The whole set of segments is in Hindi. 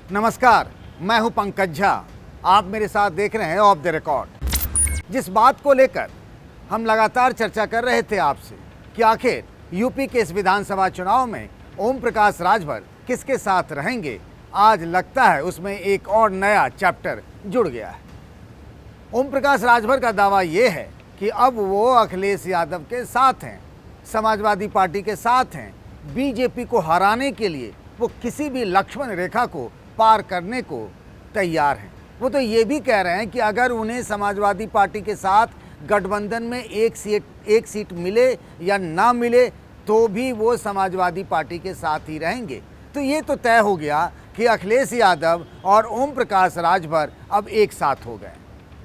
नमस्कार, मैं हूं पंकज झा। आप मेरे साथ देख रहे हैं ऑफ द रिकॉर्ड। जिस बात को लेकर हम लगातार चर्चा कर रहे थे आपसे कि आखिर यूपी के इस विधानसभा चुनाव में ओम प्रकाश राजभर किसके साथ रहेंगे, आज लगता है उसमें एक और नया चैप्टर जुड़ गया है। ओम प्रकाश राजभर का दावा ये है कि अब वो अखिलेश यादव के साथ हैं, समाजवादी पार्टी के साथ हैं। बीजेपी को हराने के लिए वो किसी भी लक्ष्मण रेखा को पार करने को तैयार हैं। वो तो ये भी कह रहे हैं कि अगर उन्हें समाजवादी पार्टी के साथ गठबंधन में एक सीट मिले या ना मिले तो भी वो समाजवादी पार्टी के साथ ही रहेंगे। तो ये तो तय हो गया कि अखिलेश यादव और ओम प्रकाश राजभर अब एक साथ हो गए।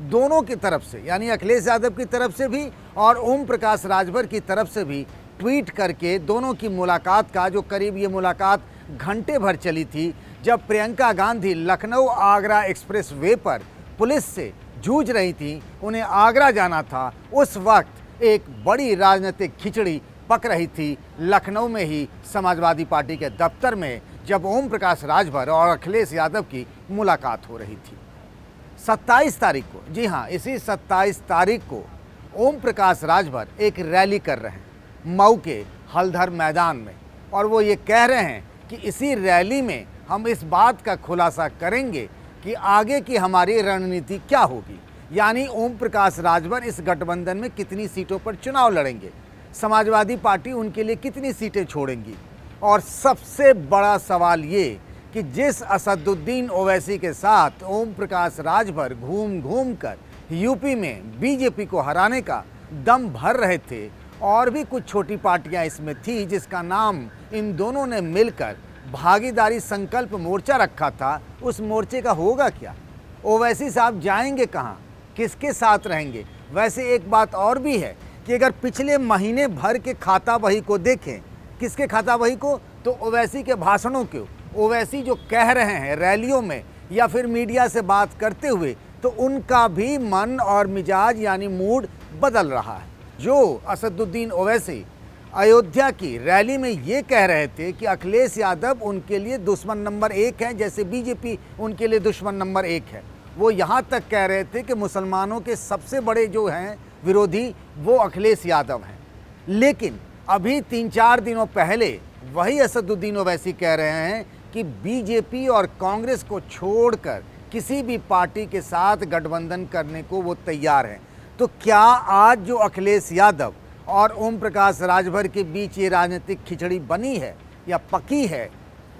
दोनों की तरफ से, यानी अखिलेश यादव की तरफ से भी और ओम प्रकाश राजभर की तरफ से भी ट्वीट करके दोनों की मुलाकात का, जो करीब ये मुलाकात घंटे भर चली थी, जब प्रियंका गांधी लखनऊ आगरा एक्सप्रेस वे पर पुलिस से जूझ रही थी, उन्हें आगरा जाना था, उस वक्त एक बड़ी राजनीतिक खिचड़ी पक रही थी लखनऊ में ही समाजवादी पार्टी के दफ्तर में, जब ओम प्रकाश राजभर और अखिलेश यादव की मुलाकात हो रही थी। 27 तारीख को, जी हाँ, इसी 27 तारीख को ओम प्रकाश राजभर एक रैली कर रहे हैं मऊ के हलधर मैदान में, और वो ये कह रहे हैं कि इसी रैली में हम इस बात का खुलासा करेंगे कि आगे की हमारी रणनीति क्या होगी, यानी ओम प्रकाश राजभर इस गठबंधन में कितनी सीटों पर चुनाव लड़ेंगे, समाजवादी पार्टी उनके लिए कितनी सीटें छोड़ेंगी। और सबसे बड़ा सवाल ये कि जिस असदुद्दीन ओवैसी के साथ ओम प्रकाश राजभर घूम घूम कर यूपी में बीजेपी को हराने का दम भर रहे थे, और भी कुछ छोटी पार्टियां इसमें थी जिसका नाम इन दोनों ने मिलकर भागीदारी संकल्प मोर्चा रखा था, उस मोर्चे का होगा क्या? ओवैसी साहब जाएंगे कहाँ, किसके साथ रहेंगे? वैसे एक बात और भी है कि अगर पिछले महीने भर के खाता बही को देखें, किसके खाता बही को, तो ओवैसी के भाषणों को, ओवैसी जो कह रहे हैं रैलियों में या फिर मीडिया से बात करते हुए, तो उनका भी मन और मिजाज यानी मूड बदल रहा है। जो असदुद्दीन ओवैसी अयोध्या की रैली में ये कह रहे थे कि अखिलेश यादव उनके लिए दुश्मन नंबर 1 है, जैसे बीजेपी उनके लिए दुश्मन नंबर 1 है। वो यहाँ तक कह रहे थे कि मुसलमानों के सबसे बड़े जो हैं विरोधी वो अखिलेश यादव हैं। लेकिन अभी 3-4 दिनों पहले वही असदुद्दीन ओवैसी कह रहे हैं कि बीजेपी और कांग्रेस को छोड़कर किसी भी पार्टी के साथ गठबंधन करने को वो तैयार हैं। तो क्या आज जो अखिलेश यादव और ओम प्रकाश राजभर के बीच ये राजनीतिक खिचड़ी बनी है या पकी है,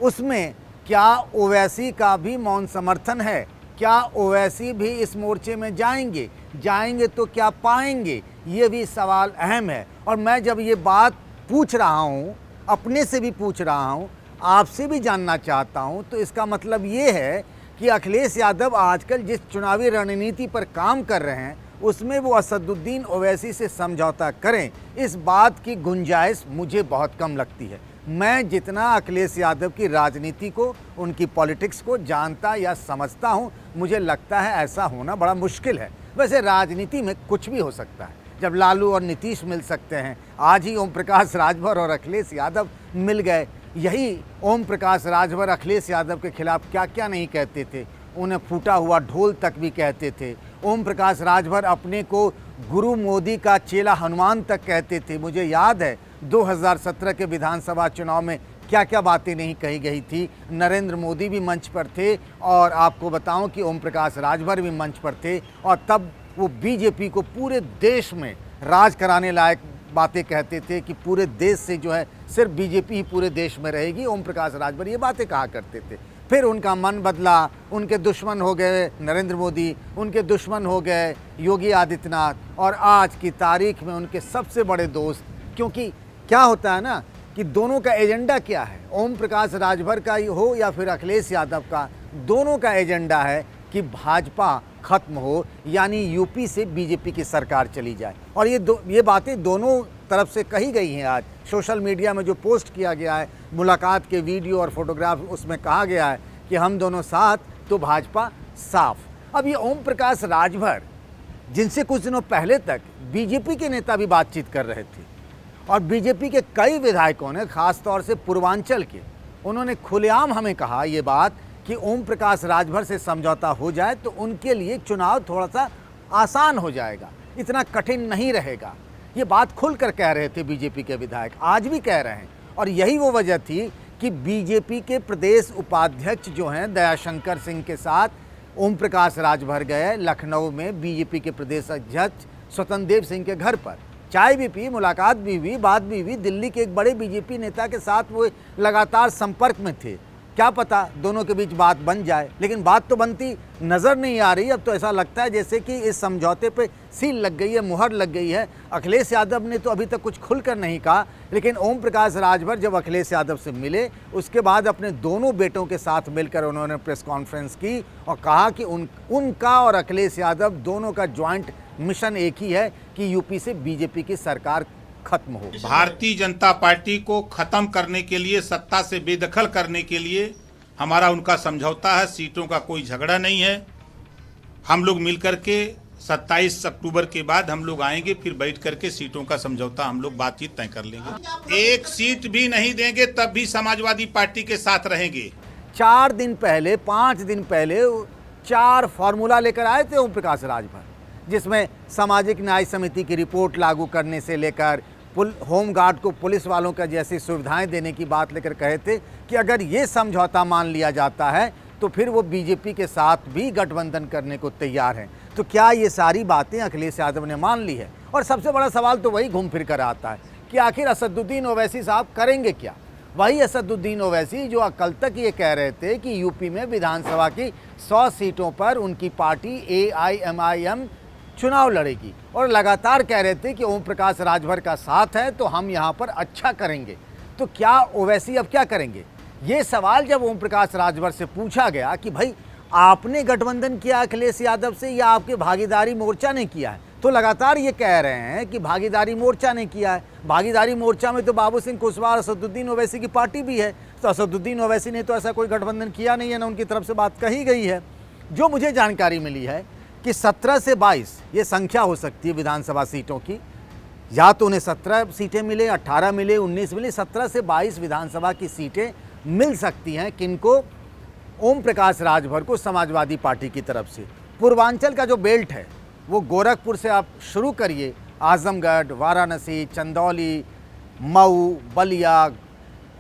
उसमें क्या ओवैसी का भी मौन समर्थन है? क्या ओवैसी भी इस मोर्चे में जाएंगे तो क्या पाएंगे? ये भी सवाल अहम है। और मैं जब ये बात पूछ रहा हूँ, अपने से भी पूछ रहा हूँ, आपसे भी जानना चाहता हूँ, तो इसका मतलब ये है कि अखिलेश यादव आजकल जिस चुनावी रणनीति पर काम कर रहे हैं उसमें वो असदुद्दीन ओवैसी से समझौता करें, इस बात की गुंजाइश मुझे बहुत कम लगती है। मैं जितना अखिलेश यादव की राजनीति को, उनकी पॉलिटिक्स को जानता या समझता हूं, मुझे लगता है ऐसा होना बड़ा मुश्किल है। वैसे राजनीति में कुछ भी हो सकता है, जब लालू और नीतीश मिल सकते हैं, आज ही ओम प्रकाश राजभर और अखिलेश यादव मिल गए। यही ओम प्रकाश राजभर अखिलेश यादव के खिलाफ क्या क्या नहीं कहते थे, उन्हें फूटा हुआ ढोल तक भी कहते थे। ओम प्रकाश राजभर अपने को गुरु मोदी का चेला हनुमान तक कहते थे। मुझे याद है 2017 के विधानसभा चुनाव में क्या क्या बातें नहीं कही गई थी। नरेंद्र मोदी भी मंच पर थे, और आपको बताऊं कि ओम प्रकाश राजभर भी मंच पर थे, और तब वो बीजेपी को पूरे देश में राज कराने लायक बातें कहते थे कि पूरे देश से जो है सिर्फ बीजेपी ही पूरे देश में रहेगी। ओम प्रकाश राजभर ये बातें कहा करते थे। फिर उनका मन बदला, उनके दुश्मन हो गए नरेंद्र मोदी, उनके दुश्मन हो गए योगी आदित्यनाथ, और आज की तारीख में उनके सबसे बड़े दोस्त। क्योंकि क्या होता है ना कि दोनों का एजेंडा क्या है, ओम प्रकाश राजभर का हो या फिर अखिलेश यादव का, दोनों का एजेंडा है कि भाजपा खत्म हो, यानी यूपी से बीजेपी की सरकार चली जाए। और ये बातें दोनों तरफ से कही गई हैं। आज सोशल मीडिया में जो पोस्ट किया गया है, मुलाकात के वीडियो और फोटोग्राफ, उसमें कहा गया है कि हम दोनों साथ तो भाजपा साफ। अब ये ओम प्रकाश राजभर, जिनसे कुछ दिनों पहले तक बीजेपी के नेता भी बातचीत कर रहे थे, और बीजेपी के कई विधायकों ने, खासतौर से पूर्वांचल के, उन्होंने खुलेआम हमें कहा ये बात कि ओम प्रकाश राजभर से समझौता हो जाए तो उनके लिए चुनाव थोड़ा सा आसान हो जाएगा, इतना कठिन नहीं रहेगा। ये बात खुलकर कह रहे थे बीजेपी के विधायक, आज भी कह रहे हैं। और यही वो वजह थी कि बीजेपी के प्रदेश उपाध्यक्ष जो हैं दयाशंकर सिंह के साथ ओम प्रकाश राजभर गए लखनऊ में बीजेपी के प्रदेश अध्यक्ष स्वतंत्र देव सिंह के घर पर, चाय भी पी, मुलाकात भी हुई, बात भी हुई। दिल्ली के एक बड़े बीजेपी नेता के साथ वो लगातार संपर्क में थे। क्या पता दोनों के बीच बात बन जाए, लेकिन बात तो बनती नज़र नहीं आ रही। अब तो ऐसा लगता है जैसे कि इस समझौते पे सील लग गई है, मुहर लग गई है। अखिलेश यादव ने तो अभी तक कुछ खुलकर नहीं कहा, लेकिन ओम प्रकाश राजभर जब अखिलेश यादव से मिले उसके बाद अपने दोनों बेटों के साथ मिलकर उन्होंने प्रेस कॉन्फ्रेंस की और कहा कि उनका और अखिलेश यादव दोनों का ज्वाइंट मिशन एक ही है कि यूपी से बीजेपी की सरकार खत्म हो। भारतीय जनता पार्टी को खत्म करने के लिए, सत्ता से बेदखल करने के लिए हमारा उनका समझौता है। सीटों का कोई झगड़ा नहीं है। हम लोग मिलकर के 27 अक्टूबर के बाद हम लोग आएंगे, फिर बैठ करके सीटों का समझौता हम लोग बातचीत तय कर लेंगे। एक सीट भी नहीं देंगे तब भी समाजवादी पार्टी के साथ रहेंगे। 4 दिन पहले, 5 दिन पहले 4 फॉर्मूला लेकर आए थे ओम प्रकाश राजभर, जिसमें सामाजिक न्याय समिति की रिपोर्ट लागू करने से लेकर होमगार्ड को पुलिस वालों का जैसी सुविधाएं देने की बात लेकर कहे थे कि अगर ये समझौता मान लिया जाता है तो फिर वो बीजेपी के साथ भी गठबंधन करने को तैयार हैं। तो क्या ये सारी बातें अखिलेश यादव ने मान ली है? और सबसे बड़ा सवाल तो वही घूम फिर कर आता है कि आखिर असदुद्दीन ओवैसी साहब करेंगे क्या? वही असदुद्दीन ओवैसी जो कल तक ये कह रहे थे कि यूपी में विधानसभा की 100 सीटों पर उनकी पार्टी AIMIM चुनाव लड़ेगी और लगातार कह रहे थे कि ओम प्रकाश राजभर का साथ है तो हम यहाँ पर अच्छा करेंगे। तो क्या ओवैसी अब क्या करेंगे? ये सवाल जब ओम प्रकाश राजभर से पूछा गया कि भाई आपने गठबंधन किया अखिलेश यादव से या आपके भागीदारी मोर्चा ने किया है, तो लगातार ये कह रहे हैं कि भागीदारी मोर्चा ने किया है। भागीदारी मोर्चा में तो बाबू सिंह कुशवाहा और असदुद्दीन ओवैसी की पार्टी भी है, तो असदुद्दीन ओवैसी ने तो ऐसा कोई गठबंधन किया नहीं है, ना उनकी तरफ से बात कही गई है। जो मुझे जानकारी मिली है कि 17 से 22 ये संख्या हो सकती है विधानसभा सीटों की, या तो उन्हें 17 सीटें मिले, 18 मिले, 19 मिले, 17 से 22 विधानसभा की सीटें मिल सकती हैं। किनको? ओम प्रकाश राजभर को समाजवादी पार्टी की तरफ से। पूर्वांचल का जो बेल्ट है वो गोरखपुर से आप शुरू करिए, आजमगढ़, वाराणसी, चंदौली, मऊ, बलिया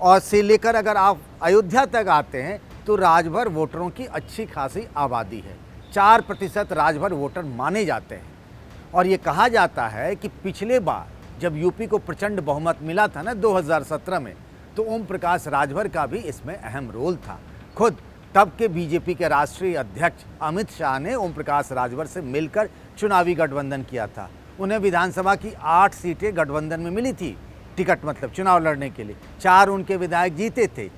और से लेकर अगर आप अयोध्या तक आते हैं तो राजभर वोटरों की अच्छी खासी आबादी है। 4% राजभर वोटर माने जाते हैं। और ये कहा जाता है कि पिछले बार जब यूपी को प्रचंड बहुमत मिला था ना 2017 में, तो ओम प्रकाश राजभर का भी इसमें अहम रोल था। खुद तब के बीजेपी के राष्ट्रीय अध्यक्ष अमित शाह ने ओम प्रकाश राजभर से मिलकर चुनावी गठबंधन किया था। उन्हें विधानसभा की 8 सीटें गठबंधन में मिली थी, टिकट मतलब चुनाव लड़ने के लिए। 4 उनके विधायक जीते थे।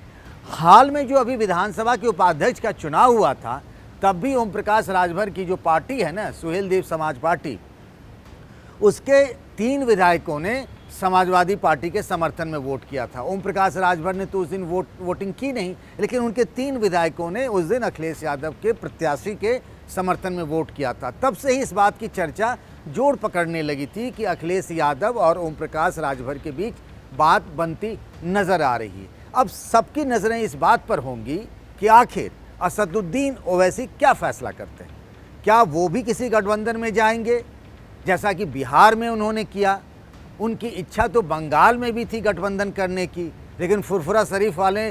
हाल में जो अभी विधानसभा के उपाध्यक्ष का चुनाव हुआ था तब भी ओम प्रकाश राजभर की जो पार्टी है ना, सुहेलदेव समाज पार्टी, उसके 3 विधायकों ने समाजवादी पार्टी के समर्थन में वोट किया था। ओम प्रकाश राजभर ने तो उस दिन वोटिंग की नहीं, लेकिन उनके 3 विधायकों ने उस दिन अखिलेश यादव के प्रत्याशी के समर्थन में वोट किया था। तब से ही इस बात की चर्चा जोर पकड़ने लगी थी कि अखिलेश यादव और ओम प्रकाश राजभर के बीच बात बनती नजर आ रही है। अब सबकी नज़रें इस बात पर होंगी कि आखिर असदुद्दीन ओवैसी क्या फैसला करते हैं। क्या वो भी किसी गठबंधन में जाएंगे जैसा कि बिहार में उन्होंने किया? उनकी इच्छा तो बंगाल में भी थी गठबंधन करने की, लेकिन फुरफुरा शरीफ वाले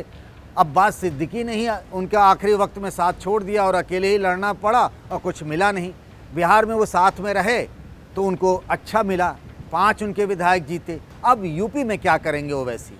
अब्बास सिद्दीकी ने ही उनका आखिरी वक्त में साथ छोड़ दिया और अकेले ही लड़ना पड़ा और कुछ मिला नहीं। बिहार में वो साथ में रहे तो उनको अच्छा मिला, 5 उनके विधायक जीते। अब यूपी में क्या करेंगे ओवैसी?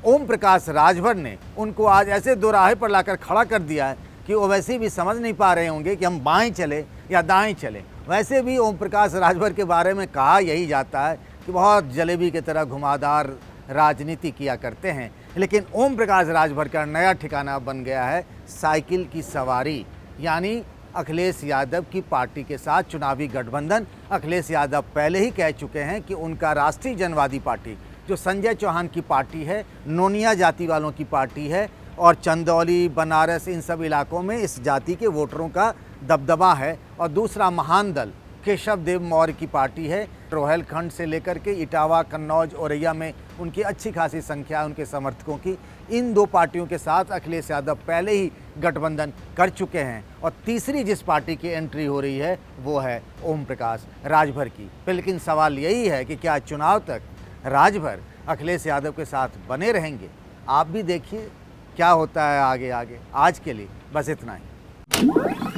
ओम प्रकाश राजभर ने उनको आज ऐसे दोराहे पर लाकर खड़ा कर दिया है कि ओवैसी भी समझ नहीं पा रहे होंगे कि हम बाएं चले या दाएं चले। वैसे भी ओम प्रकाश राजभर के बारे में कहा यही जाता है कि बहुत जलेबी की तरह घुमावदार राजनीति किया करते हैं, लेकिन ओम प्रकाश राजभर का नया ठिकाना बन गया है साइकिल की सवारी, यानी अखिलेश यादव की पार्टी के साथ चुनावी गठबंधन। अखिलेश यादव पहले ही कह चुके हैं कि उनका राष्ट्रीय जनवादी पार्टी जो संजय चौहान की पार्टी है, नोनिया जाति वालों की पार्टी है और चंदौली, बनारस, इन सब इलाकों में इस जाति के वोटरों का दबदबा है। और दूसरा महान दल केशव देव मौर्य की पार्टी है। रोहेलखंड से लेकर के इटावा, कन्नौज, औरैया में उनकी अच्छी खासी संख्या है उनके समर्थकों की। इन 2 पार्टियों के साथ अखिलेश यादव पहले ही गठबंधन कर चुके हैं और तीसरी जिस पार्टी की एंट्री हो रही है वो है ओम प्रकाश राजभर की। लेकिन सवाल यही है कि क्या चुनाव तक राजभर अखिलेश यादव के साथ बने रहेंगे? आप भी देखिए क्या होता है आगे आगे। आज के लिए बस इतना ही।